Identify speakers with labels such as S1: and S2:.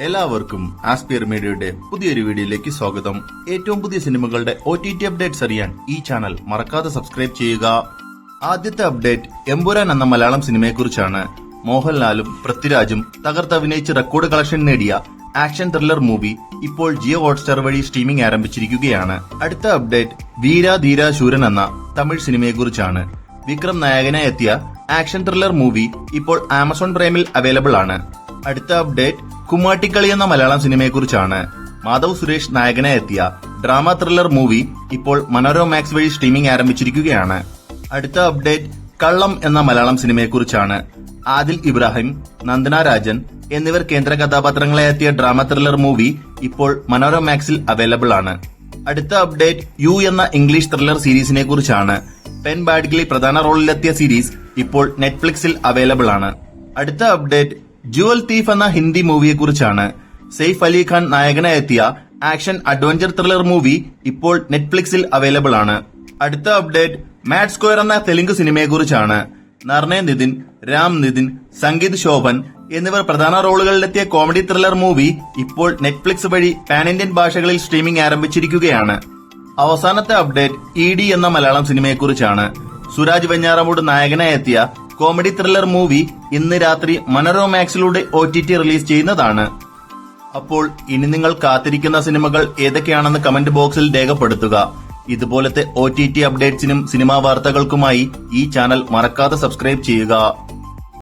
S1: എല്ലാവർക്കും ആസ്പിയർ മീഡിയയുടെ പുതിയൊരു വീഡിയോയിലേക്ക് സ്വാഗതം. ഏറ്റവും പുതിയ സിനിമകളുടെ OTT അപ്ഡേറ്റ്സ് അറിയാൻ ഈ ചാനൽ മറക്കാതെ സബ്സ്ക്രൈബ് ചെയ്യുക. ആദ്യത്തെ അപ്ഡേറ്റ് എമ്പുരാൻ എന്ന മലയാളം സിനിമയെക്കുറിച്ചാണ്. മോഹൻലാലും പൃഥ്വിരാജും തകർത്തഭിനയിച്ച് റെക്കോർഡ് കളക്ഷൻ നേടിയ ആക്ഷൻ ത്രില്ലർ മൂവി ഇപ്പോൾ ജിയോ ഹോട്ട്സ്റ്റാർ വഴി സ്ട്രീമിംഗ് ആരംഭിച്ചിരിക്കുകയാണ്. അടുത്ത അപ്ഡേറ്റ് വീര ധീര ശൂരൻ എന്ന തമിഴ് സിനിമയെക്കുറിച്ചാണ്. വിക്രം നായകനായി എത്തിയ ആക്ഷൻ ത്രില്ലർ മൂവി ഇപ്പോൾ ആമസോൺ പ്രൈമിൽ അവൈലബിൾ ആണ്. അടുത്ത അപ്ഡേറ്റ് കുമ്മാട്ടിക്കളി എന്ന മലയാളം സിനിമയെക്കുറിച്ചാണ്. മാധവ് സുരേഷ് നായകനായി എത്തിയ ഡ്രാമ ത്രില്ലർ മൂവി ഇപ്പോൾ മനോരമ മാക്സ് വഴി സ്ട്രീമിംഗ് ആരംഭിച്ചിരിക്കുകയാണ്. അടുത്ത അപ്ഡേറ്റ് കള്ളം എന്ന മലയാളം സിനിമയെക്കുറിച്ചാണ്. ആദിൽ ഇബ്രാഹിം, നന്ദന രാജൻ എന്നിവർ കേന്ദ്ര കഥാപാത്രങ്ങളായി എത്തിയ ഡ്രാമ ത്രില്ലർ മൂവി ഇപ്പോൾ മനോരമ മാക്സിൽ അവൈലബിൾ ആണ്. അടുത്ത അപ്ഡേറ്റ് യു എന്ന ഇംഗ്ലീഷ് ത്രില്ലർ സീരീസിനെ കുറിച്ചാണ്. പെൻ ബാഡ്ഗ്ലി പ്രധാന റോളിലെത്തിയ സീരീസ് ഇപ്പോൾ നെറ്റ്ഫ്ലിക്സിൽ അവൈലബിൾ ആണ്. അടുത്ത അപ്ഡേറ്റ് ജുവൽ തീഫ് എന്ന ഹിന്ദി മൂവിയെക്കുറിച്ചാണ്. സെയ്ഫ് അലി ഖാൻ നായകനായി എത്തിയ ആക്ഷൻ അഡ്വഞ്ചർ ത്രില്ലർ മൂവി ഇപ്പോൾ നെറ്റ്ഫ്ലിക്സിൽ അവൈലബിൾ ആണ്. അടുത്ത അപ്ഡേറ്റ് മാഡ് സ്ക്വയർ എന്ന തെലുങ്ക് സിനിമയെക്കുറിച്ചാണ്. നർണയ നിതിൻ, രാം നിതിൻ, സംഗീത് ശോഭൻ എന്നിവർ പ്രധാന റോളുകളിലെത്തിയ കോമഡി ത്രില്ലർ മൂവി ഇപ്പോൾ നെറ്റ്ഫ്ലിക്സ് വഴി പാൻ ഇന്ത്യൻ ഭാഷകളിൽ സ്ട്രീമിംഗ് ആരംഭിച്ചിരിക്കുകയാണ്. അവസാനത്തെ അപ്ഡേറ്റ് ED എന്ന മലയാളം സിനിമയെക്കുറിച്ചാണ്. സുരാജ് വെഞ്ഞാറമൂട് നായകനായി എത്തിയ കോമഡി ത്രില്ലർ മൂവി ഇന്ന് രാത്രി മനോരമ മാക്സിലൂടെ OTT റിലീസ് ചെയ്യുന്നതാണ്. അപ്പോൾ ഇനി നിങ്ങൾ കാത്തിരിക്കുന്ന സിനിമകൾ ഏതൊക്കെയാണെന്ന് കമന്റ് ബോക്സിൽ രേഖപ്പെടുത്തുക. ഇതുപോലത്തെ OTT അപ്ഡേറ്റ്സിനും സിനിമാ വാർത്തകൾക്കുമായി ഈ ചാനൽ മറക്കാതെ സബ്സ്ക്രൈബ് ചെയ്യുക.